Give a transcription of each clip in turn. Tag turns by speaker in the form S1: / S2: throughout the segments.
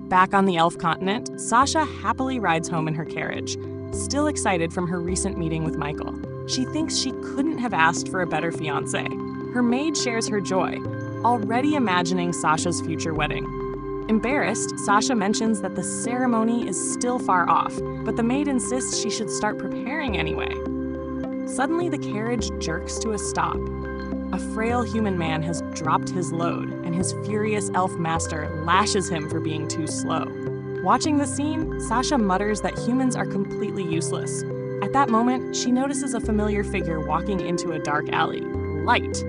S1: Back on the elf continent, Sasha happily rides home in her carriage, still excited from her recent meeting with Michael. She thinks she couldn't have asked for a better fiancé. Her maid shares her joy, already imagining Sasha's future wedding. Embarrassed, Sasha mentions that the ceremony is still far off, but the maid insists she should start preparing anyway. Suddenly, the carriage jerks to a stop. A frail human man has dropped his load, and his furious elf master lashes him for being too slow. Watching the scene, Sasha mutters that humans are completely useless. At that moment, she notices a familiar figure walking into a dark alley. Light.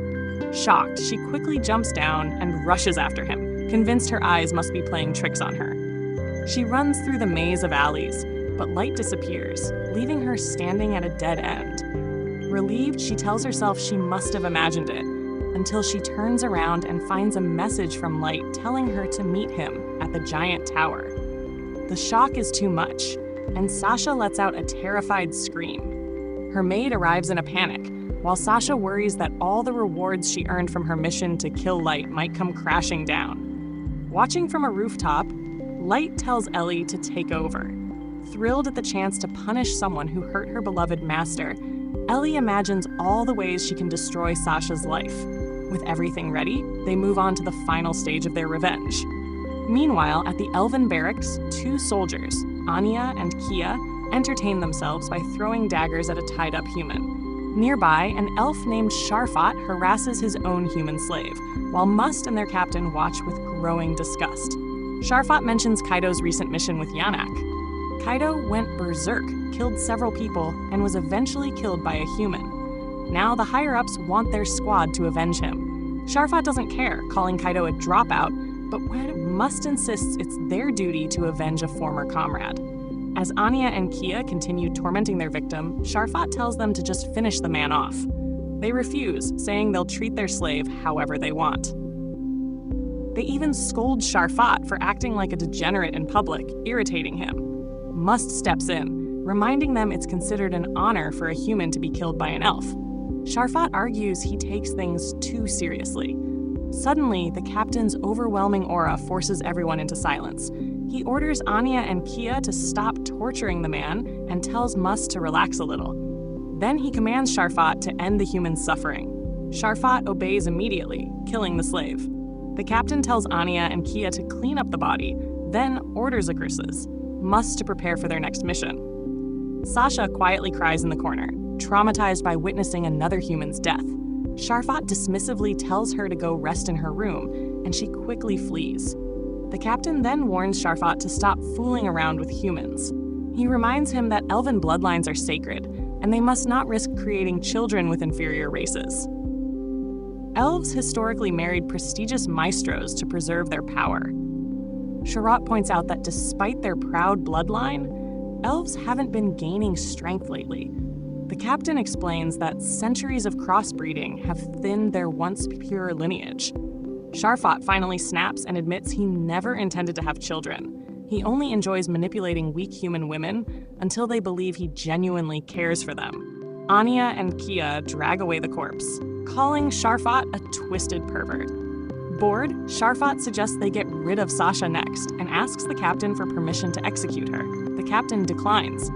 S1: Shocked, she quickly jumps down and rushes after him, convinced her eyes must be playing tricks on her. She runs through the maze of alleys, but Light disappears, leaving her standing at a dead end. Relieved, she tells herself she must have imagined it, until she turns around and finds a message from Light telling her to meet him at the giant tower. The shock is too much, and Sasha lets out a terrified scream. Her maid arrives in a panic, while Sasha worries that all the rewards she earned from her mission to kill Light might come crashing down. Watching from a rooftop, Light tells Ellie to take over. Thrilled at the chance to punish someone who hurt her beloved master, Ellie imagines all the ways she can destroy Sasha's life. With everything ready, they move on to the final stage of their revenge. Meanwhile, at the elven barracks, two soldiers, Anya and Kia, entertain themselves by throwing daggers at a tied-up human. Nearby, an elf named Sharfat harasses his own human slave, while Must and their captain watch with growing disgust. Sharfat mentions Kaido's recent mission with Yanak. Kaido went berserk, killed several people, and was eventually killed by a human. Now the higher-ups want their squad to avenge him. Sharfat doesn't care, calling Kaido a dropout, but Must insists it's their duty to avenge a former comrade. As Anya and Kia continue tormenting their victim, Sharfat tells them to just finish the man off. They refuse, saying they'll treat their slave however they want. They even scold Sharfat for acting like a degenerate in public, irritating him. Must steps in, reminding them it's considered an honor for a human to be killed by an elf. Sharfat argues he takes things too seriously. Suddenly, the captain's overwhelming aura forces everyone into silence. He orders Anya and Kia to stop torturing the man and tells Must to relax a little. Then he commands Sharfat to end the human's suffering. Sharfat obeys immediately, killing the slave. The captain tells Anya and Kia to clean up the body, then orders a curses, Must to prepare for their next mission. Sasha quietly cries in the corner, traumatized by witnessing another human's death. Sharfat dismissively tells her to go rest in her room, and she quickly flees. The captain then warns Sharfat to stop fooling around with humans. He reminds him that elven bloodlines are sacred, and they must not risk creating children with inferior races. Elves historically married prestigious maestros to preserve their power. Sharot points out that despite their proud bloodline, elves haven't been gaining strength lately. The captain explains that centuries of crossbreeding have thinned their once pure lineage. Sharfat finally snaps and admits he never intended to have children. He only enjoys manipulating weak human women until they believe he genuinely cares for them. Anya and Kia drag away the corpse, calling Sharfat a twisted pervert. Bored, Sharfat suggests they get rid of Sasha next and asks the captain for permission to execute her. The captain declines.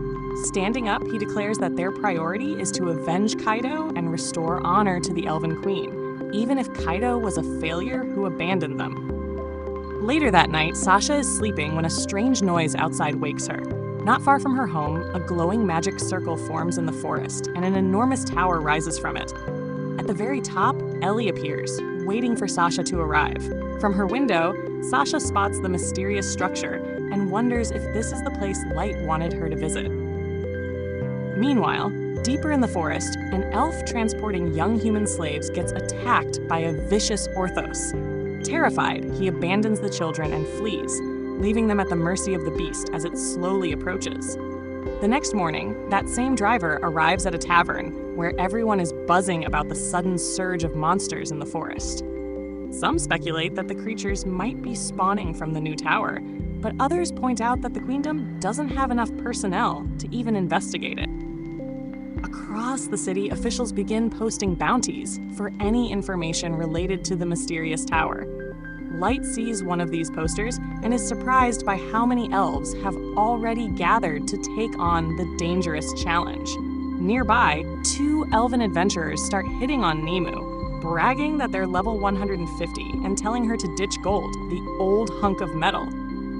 S1: Standing up, he declares that their priority is to avenge Kaido and restore honor to the Elven Queen, even if Kaido was a failure who abandoned them. Later that night, Sasha is sleeping when a strange noise outside wakes her. Not far from her home, a glowing magic circle forms in the forest, and an enormous tower rises from it. At the very top, Ellie appears, waiting for Sasha to arrive. From her window, Sasha spots the mysterious structure and wonders if this is the place Light wanted her to visit. Meanwhile, deeper in the forest, an elf transporting young human slaves gets attacked by a vicious Orthos. Terrified, he abandons the children and flees, leaving them at the mercy of the beast as it slowly approaches. The next morning, that same driver arrives at a tavern where everyone is buzzing about the sudden surge of monsters in the forest. Some speculate that the creatures might be spawning from the new tower, but others point out that the Queendom doesn't have enough personnel to even investigate it. Across the city, officials begin posting bounties for any information related to the mysterious tower. Light sees one of these posters and is surprised by how many elves have already gathered to take on the dangerous challenge. Nearby, 2 elven adventurers start hitting on Nemu, bragging that they're level 150 and telling her to ditch Gold, the old hunk of metal,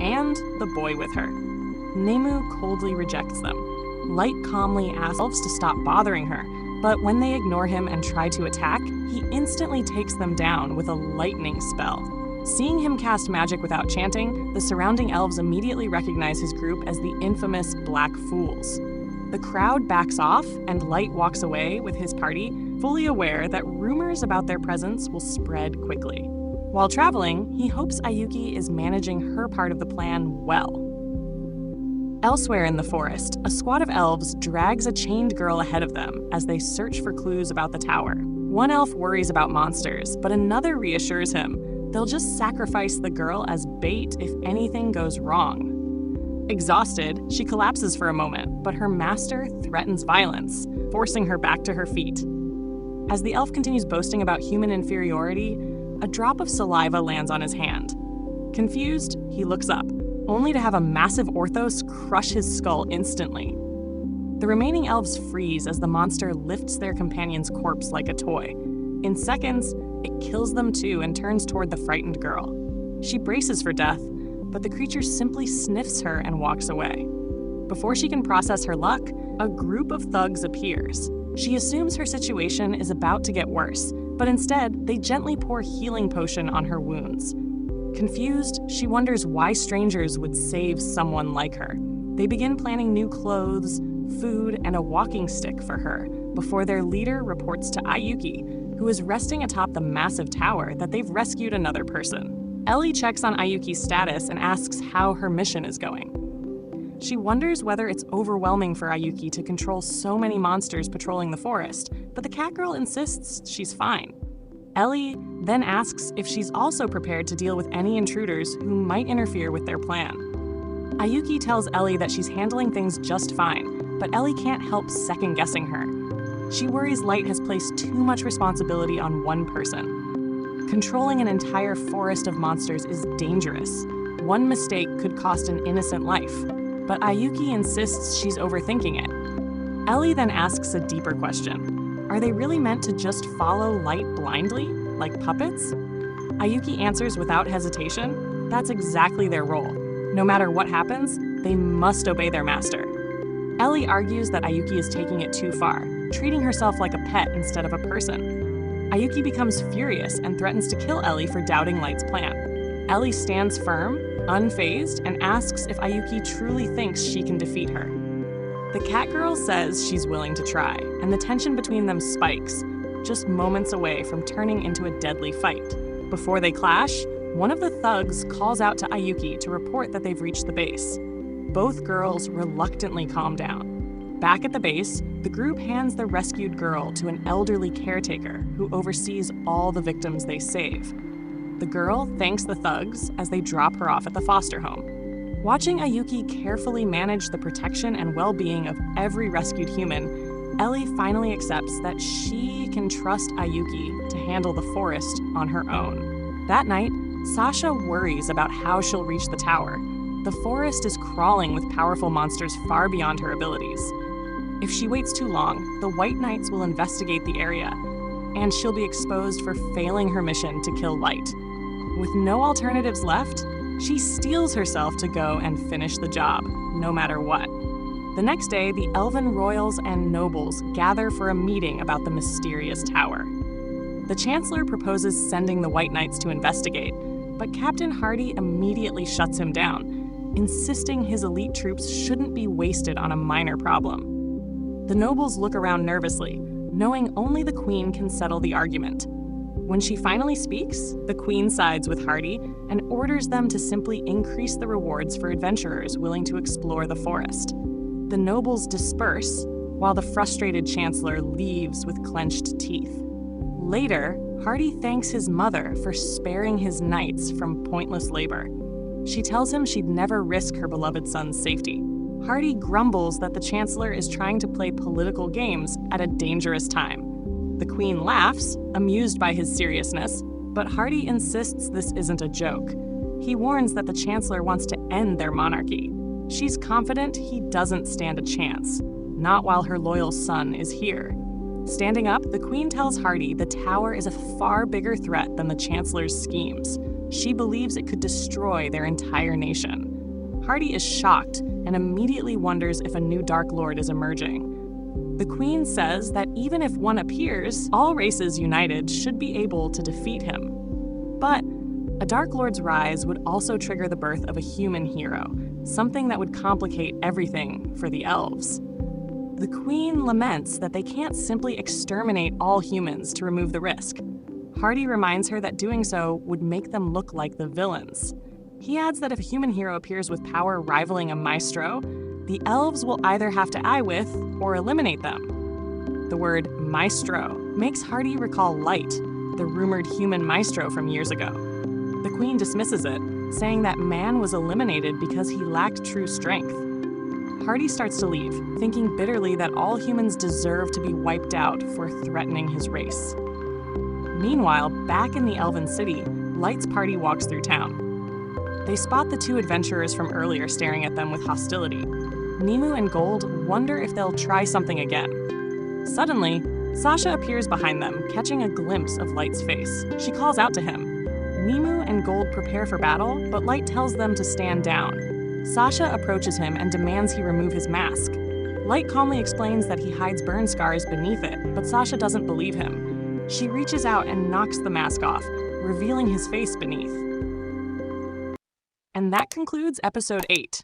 S1: and the boy with her. Nemu coldly rejects them. Light calmly asks elves to stop bothering her, but when they ignore him and try to attack, he instantly takes them down with a lightning spell. Seeing him cast magic without chanting, the surrounding elves immediately recognize his group as the infamous Black Fools. The crowd backs off, and Light walks away with his party, fully aware that rumors about their presence will spread quickly. While traveling, he hopes Ayuki is managing her part of the plan well. Elsewhere in the forest, a squad of elves drags a chained girl ahead of them as they search for clues about the tower. One elf worries about monsters, but another reassures him they'll just sacrifice the girl as bait if anything goes wrong. Exhausted, she collapses for a moment, but her master threatens violence, forcing her back to her feet. As the elf continues boasting about human inferiority, a drop of saliva lands on his hand. Confused, he looks up, only to have a massive Orthos crush his skull instantly. The remaining elves freeze as the monster lifts their companion's corpse like a toy. In seconds, it kills them too and turns toward the frightened girl. She braces for death, but the creature simply sniffs her and walks away. Before she can process her luck, a group of thugs appears. She assumes her situation is about to get worse, but instead, they gently pour healing potion on her wounds. Confused, she wonders why strangers would save someone like her. They begin planning new clothes, food, and a walking stick for her before their leader reports to Ayuki, who is resting atop the massive tower that they've rescued another person. Ellie checks on Ayuki's status and asks how her mission is going. She wonders whether it's overwhelming for Ayuki to control so many monsters patrolling the forest, but the cat girl insists she's fine. Ellie then asks if she's also prepared to deal with any intruders who might interfere with their plan. Ayuki tells Ellie that she's handling things just fine, but Ellie can't help second-guessing her. She worries Light has placed too much responsibility on one person. Controlling an entire forest of monsters is dangerous. One mistake could cost an innocent life, but Ayuki insists she's overthinking it. Ellie then asks a deeper question. Are they really meant to just follow Light blindly, like puppets? Ayuki answers without hesitation. That's exactly their role. No matter what happens, they must obey their master. Ellie argues that Ayuki is taking it too far, treating herself like a pet instead of a person. Ayuki becomes furious and threatens to kill Ellie for doubting Light's plan. Ellie stands firm, unfazed, and asks if Ayuki truly thinks she can defeat her. The cat girl says she's willing to try, and the tension between them spikes, just moments away from turning into a deadly fight. Before they clash, one of the thugs calls out to Ayuki to report that they've reached the base. Both girls reluctantly calm down. Back at the base, the group hands the rescued girl to an elderly caretaker who oversees all the victims they save. The girl thanks the thugs as they drop her off at the foster home. Watching Ayuki carefully manage the protection and well-being of every rescued human, Ellie finally accepts that she can trust Ayuki to handle the forest on her own. That night, Sasha worries about how she'll reach the tower. The forest is crawling with powerful monsters far beyond her abilities. If she waits too long, the White Knights will investigate the area, and she'll be exposed for failing her mission to kill Light. With no alternatives left, she steels herself to go and finish the job, no matter what. The next day, the elven royals and nobles gather for a meeting about the mysterious tower. The Chancellor proposes sending the White Knights to investigate, but Captain Hardy immediately shuts him down, insisting his elite troops shouldn't be wasted on a minor problem. The nobles look around nervously, knowing only the Queen can settle the argument. When she finally speaks, the Queen sides with Hardy and orders them to simply increase the rewards for adventurers willing to explore the forest. The nobles disperse, while the frustrated Chancellor leaves with clenched teeth. Later, Hardy thanks his mother for sparing his knights from pointless labor. She tells him she'd never risk her beloved son's safety. Hardy grumbles that the Chancellor is trying to play political games at a dangerous time. The Queen laughs, amused by his seriousness, But Hardy insists this isn't a joke. He warns that the Chancellor wants to end their monarchy. She's confident he doesn't stand a chance, not while her loyal son is here. Standing up, the Queen tells Hardy the tower is a far bigger threat than the Chancellor's schemes. She believes it could destroy their entire nation. Hardy is shocked and immediately wonders if a new Dark Lord is emerging. The Queen says that even if one appears, all races united should be able to defeat him. But a Dark Lord's rise would also trigger the birth of a human hero, something that would complicate everything for the elves. The Queen laments that they can't simply exterminate all humans to remove the risk. Hardy reminds her that doing so would make them look like the villains. He adds that if a human hero appears with power rivaling a maestro, the elves will either have to eye with or eliminate them. The word maestro makes Hardy recall Light, the rumored human maestro from years ago. The Queen dismisses it, saying that man was eliminated because he lacked true strength. Hardy starts to leave, thinking bitterly that all humans deserve to be wiped out for threatening his race. Meanwhile, back in the Elven city, Light's party walks through town. They spot the two adventurers from earlier staring at them with hostility. Nimue and Gold wonder if they'll try something again. Suddenly, Sasha appears behind them, catching a glimpse of Light's face. She calls out to him. Nimue and Gold prepare for battle, but Light tells them to stand down. Sasha approaches him and demands he remove his mask. Light calmly explains that he hides burn scars beneath it, but Sasha doesn't believe him. She reaches out and knocks the mask off, revealing his face beneath. And that concludes episode 8.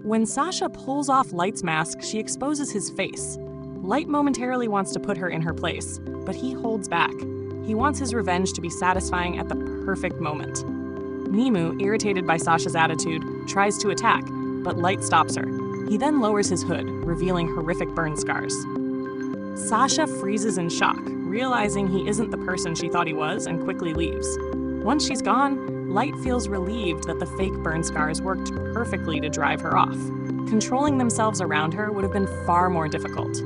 S1: When Sasha pulls off Light's mask, she exposes his face. Light momentarily wants to put her in her place, but he holds back. He wants his revenge to be satisfying at the perfect moment. Nimue, irritated by Sasha's attitude, tries to attack, but Light stops her. He then lowers his hood, revealing horrific burn scars. Sasha freezes in shock, realizing he isn't the person she thought he was, and quickly leaves. Once she's gone, Light feels relieved that the fake burn scars worked perfectly to drive her off. Controlling themselves around her would have been far more difficult.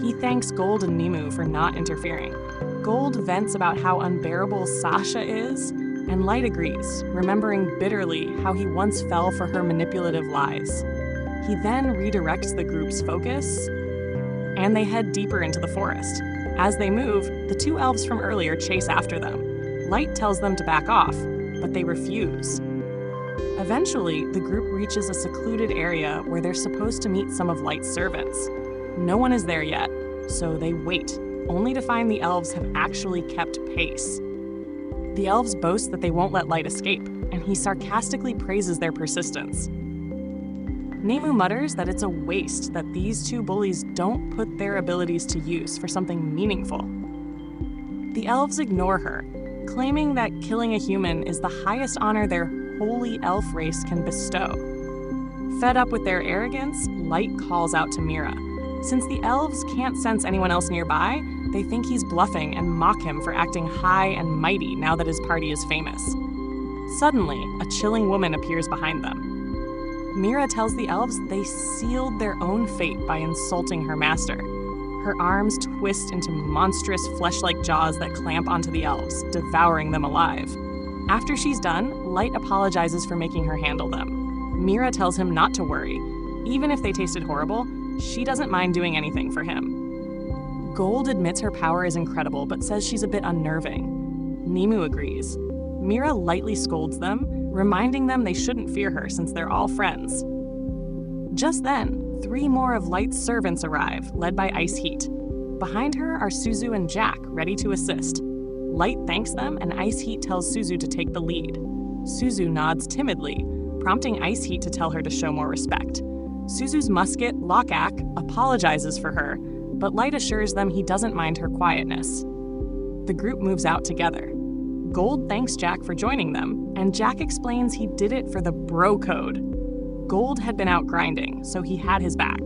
S1: He thanks Gold and Nimue for not interfering. Gold vents about how unbearable Sasha is, and Light agrees, remembering bitterly how he once fell for her manipulative lies. He then redirects the group's focus, and they head deeper into the forest. As they move, the two elves from earlier chase after them. Light tells them to back off, but they refuse. Eventually, the group reaches a secluded area where they're supposed to meet some of Light's servants. No one is there yet, so they wait, only to find the elves have actually kept pace. The elves boast that they won't let Light escape, and he sarcastically praises their persistence. Nimue mutters that it's a waste that these two bullies don't put their abilities to use for something meaningful. The elves ignore her, claiming that killing a human is the highest honor their holy elf race can bestow. Fed up with their arrogance, Light calls out to Mira. Since the elves can't sense anyone else nearby, they think he's bluffing and mock him for acting high and mighty now that his party is famous. Suddenly, a chilling woman appears behind them. Mira tells the elves they sealed their own fate by insulting her master. Her arms twist into monstrous flesh-like jaws that clamp onto the elves, devouring them alive. After she's done, Light apologizes for making her handle them. Mira tells him not to worry. Even if they tasted horrible, she doesn't mind doing anything for him. Gold admits her power is incredible, but says she's a bit unnerving. Nimue agrees. Mira lightly scolds them, reminding them they shouldn't fear her since they're all friends. Just then, 3 more of Light's servants arrive, led by Ice Heat. Behind her are Suzu and Jack, ready to assist. Light thanks them, and Ice Heat tells Suzu to take the lead. Suzu nods timidly, prompting Ice Heat to tell her to show more respect. Suzu's musket, Lokak, apologizes for her, but Light assures them he doesn't mind her quietness. The group moves out together. Gold thanks Jack for joining them, and Jack explains he did it for the bro code. Gold had been out grinding, so he had his back.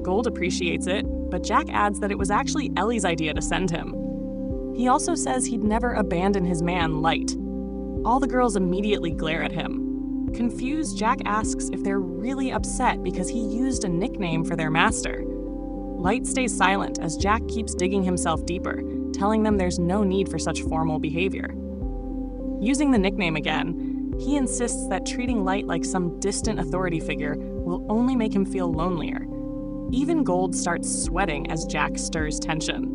S1: Gold appreciates it, but Jack adds that it was actually Ellie's idea to send him. He also says he'd never abandon his man, Light. All the girls immediately glare at him. Confused, Jack asks if they're really upset because he used a nickname for their master. Light stays silent as Jack keeps digging himself deeper, telling them there's no need for such formal behavior. Using the nickname again, he insists that treating Light like some distant authority figure will only make him feel lonelier. Even Gold starts sweating as Jack stirs tension.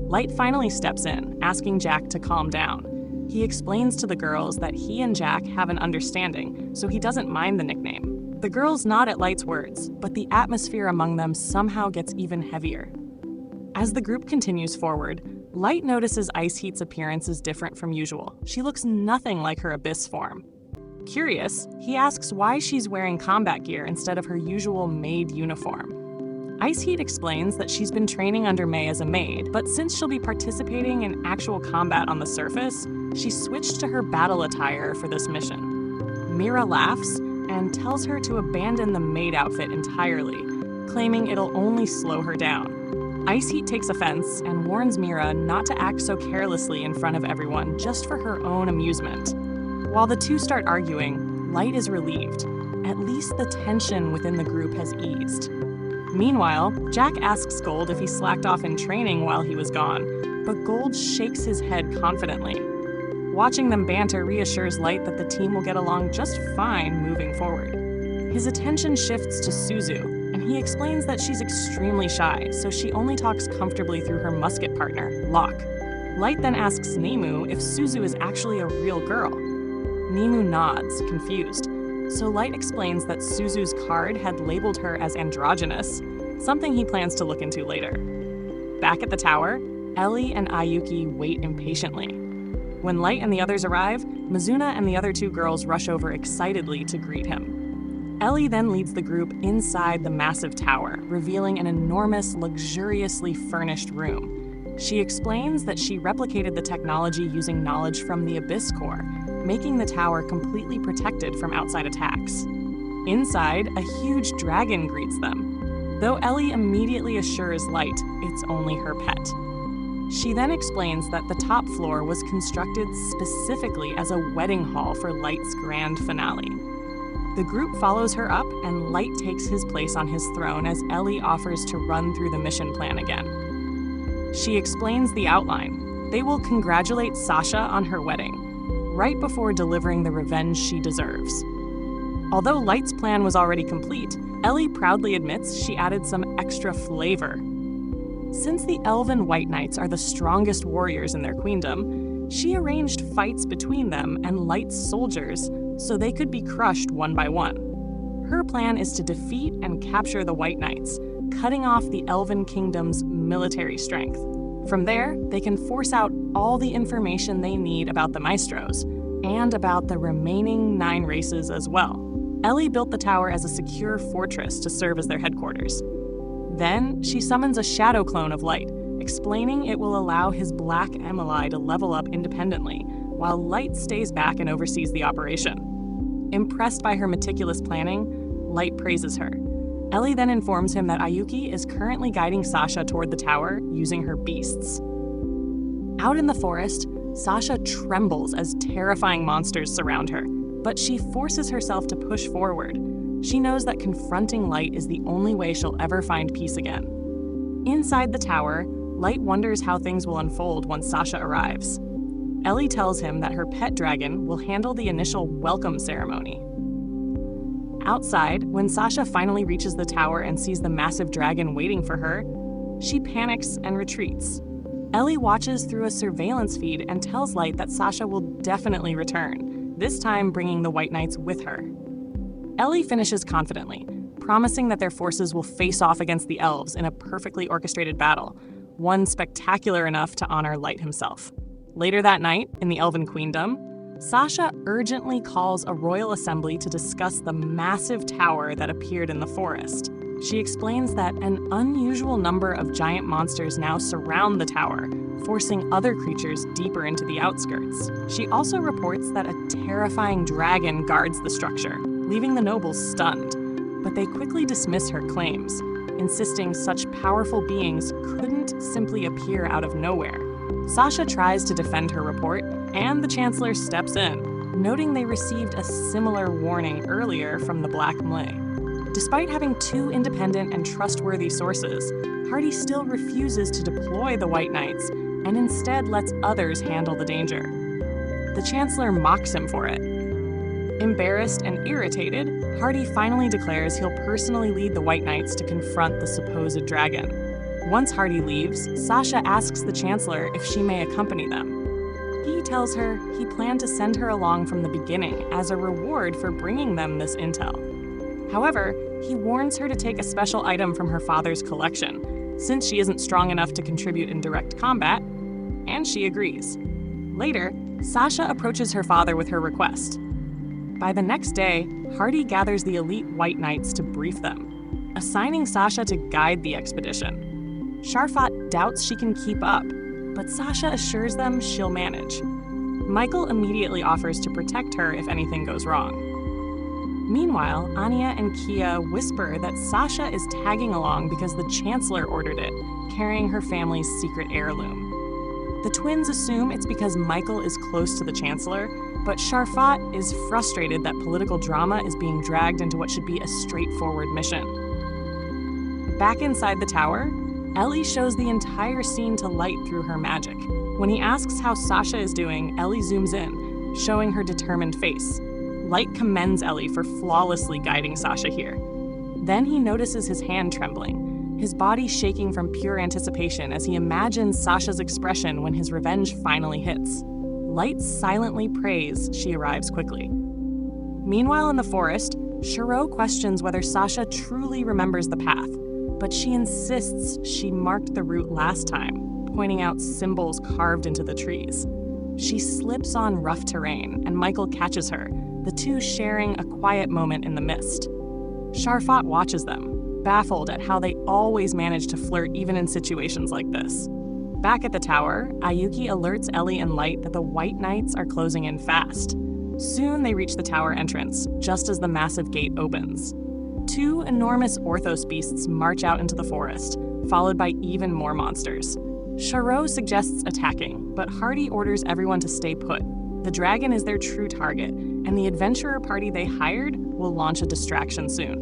S1: Light finally steps in, asking Jack to calm down. He explains to the girls that he and Jack have an understanding, so he doesn't mind the nickname. The girls nod at Light's words, but the atmosphere among them somehow gets even heavier. As the group continues forward, Light notices Ice Heat's appearance is different from usual. She looks nothing like her Abyss form. Curious, he asks why she's wearing combat gear instead of her usual maid uniform. Ice Heat explains that she's been training under May as a maid, but since she'll be participating in actual combat on the surface, she switched to her battle attire for this mission. Mira laughs and tells her to abandon the maid outfit entirely, claiming it'll only slow her down. Ice Heat takes offense and warns Mira not to act so carelessly in front of everyone just for her own amusement. While the two start arguing, Light is relieved. At least the tension within the group has eased. Meanwhile, Jack asks Gold if he slacked off in training while he was gone, but Gold shakes his head confidently. Watching them banter reassures Light that the team will get along just fine moving forward. His attention shifts to Suzu, and he explains that she's extremely shy, so she only talks comfortably through her musket partner, Locke. Light then asks Nemu if Suzu is actually a real girl. Nemu nods, confused. So Light explains that Suzu's card had labeled her as androgynous, something he plans to look into later. Back at the tower, Ellie and Ayuki wait impatiently. When Light and the others arrive, Mizuna and the other two girls rush over excitedly to greet him. Ellie then leads the group inside the massive tower, revealing an enormous, luxuriously furnished room. She explains that she replicated the technology using knowledge from the Abyss Core, making the tower completely protected from outside attacks. Inside, a huge dragon greets them, though Ellie immediately assures Light it's only her pet. She then explains that the top floor was constructed specifically as a wedding hall for Light's grand finale. The group follows her up, and Light takes his place on his throne as Ellie offers to run through the mission plan again. She explains the outline. They will congratulate Sasha on her wedding, right before delivering the revenge she deserves. Although Light's plan was already complete, Ellie proudly admits she added some extra flavor. Since the Elven White Knights are the strongest warriors in their queendom, she arranged fights between them and Light's soldiers so they could be crushed one by one. Her plan is to defeat and capture the White Knights, cutting off the Elven Kingdom's military strength. From there, they can force out all the information they need about the Maestros, and about the remaining 9 races as well. Ellie built the tower as a secure fortress to serve as their headquarters. Then, she summons a shadow clone of Light, explaining it will allow his black Emily to level up independently, while Light stays back and oversees the operation. Impressed by her meticulous planning, Light praises her. Ellie then informs him that Ayuki is currently guiding Sasha toward the tower using her beasts. Out in the forest, Sasha trembles as terrifying monsters surround her, but she forces herself to push forward. She knows that confronting Light is the only way she'll ever find peace again. Inside the tower, Light wonders how things will unfold once Sasha arrives. Ellie tells him that her pet dragon will handle the initial welcome ceremony. Outside, when Sasha finally reaches the tower and sees the massive dragon waiting for her, she panics and retreats. Ellie watches through a surveillance feed and tells Light that Sasha will definitely return, this time bringing the White Knights with her. Ellie finishes confidently, promising that their forces will face off against the elves in a perfectly orchestrated battle, one spectacular enough to honor Light himself. Later that night, in the Elven Queendom, Sasha urgently calls a royal assembly to discuss the massive tower that appeared in the forest. She explains that an unusual number of giant monsters now surround the tower, forcing other creatures deeper into the outskirts. She also reports that a terrifying dragon guards the structure, leaving the nobles stunned. But they quickly dismiss her claims, insisting such powerful beings couldn't simply appear out of nowhere. Sasha tries to defend her report, and the Chancellor steps in, noting they received a similar warning earlier from the Black Mlay. Despite having 2 independent and trustworthy sources, Hardy still refuses to deploy the White Knights, and instead lets others handle the danger. The Chancellor mocks him for it. Embarrassed and irritated, Hardy finally declares he'll personally lead the White Knights to confront the supposed dragon. Once Hardy leaves, Sasha asks the Chancellor if she may accompany them. He tells her he planned to send her along from the beginning as a reward for bringing them this intel. However, he warns her to take a special item from her father's collection, since she isn't strong enough to contribute in direct combat, and she agrees. Later, Sasha approaches her father with her request. By the next day, Hardy gathers the elite White Knights to brief them, assigning Sasha to guide the expedition. Sharfat doubts she can keep up, but Sasha assures them she'll manage. Michael immediately offers to protect her if anything goes wrong. Meanwhile, Anya and Kia whisper that Sasha is tagging along because the Chancellor ordered it, carrying her family's secret heirloom. The twins assume it's because Michael is close to the Chancellor, but Sharfat is frustrated that political drama is being dragged into what should be a straightforward mission. Back inside the tower, Ellie shows the entire scene to Light through her magic. When he asks how Sasha is doing, Ellie zooms in, showing her determined face. Light commends Ellie for flawlessly guiding Sasha here. Then he notices his hand trembling, his body shaking from pure anticipation as he imagines Sasha's expression when his revenge finally hits. Light silently prays she arrives quickly. Meanwhile in the forest, Shiro questions whether Sasha truly remembers the path, but she insists she marked the route last time, pointing out symbols carved into the trees. She slips on rough terrain, and Michael catches her, the two sharing a quiet moment in the mist. Sharfat watches them, baffled at how they always manage to flirt even in situations like this. Back at the tower, Ayuki alerts Ellie and Light that the White Knights are closing in fast. Soon they reach the tower entrance, just as the massive gate opens. Two enormous Orthos beasts march out into the forest, followed by even more monsters. Shiro suggests attacking, but Hardy orders everyone to stay put. The dragon is their true target, and the adventurer party they hired will launch a distraction soon.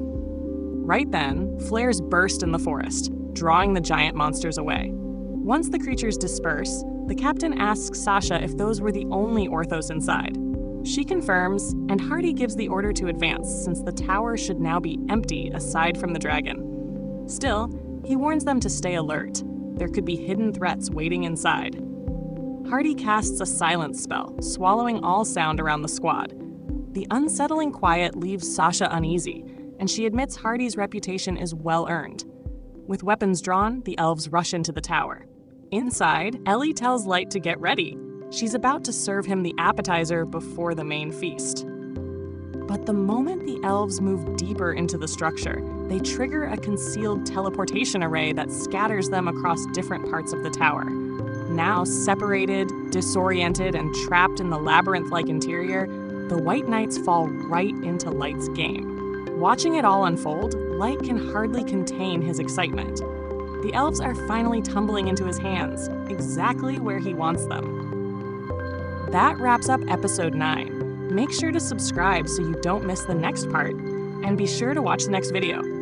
S1: Right then, flares burst in the forest, drawing the giant monsters away. Once the creatures disperse, the captain asks Sasha if those were the only Orthos inside. She confirms, and Hardy gives the order to advance, since the tower should now be empty aside from the dragon. Still, he warns them to stay alert. There could be hidden threats waiting inside. Hardy casts a silence spell, swallowing all sound around the squad. The unsettling quiet leaves Sasha uneasy, and she admits Hardy's reputation is well earned. With weapons drawn, the elves rush into the tower. Inside, Ellie tells Light to get ready. She's about to serve him the appetizer before the main feast. But the moment the elves move deeper into the structure, they trigger a concealed teleportation array that scatters them across different parts of the tower. Now separated, disoriented, and trapped in the labyrinth-like interior, the White Knights fall right into Light's game. Watching it all unfold, Light can hardly contain his excitement. The elves are finally tumbling into his hands, exactly where he wants them. That wraps up episode 9. Make sure to subscribe so you don't miss the next part, and be sure to watch the next video.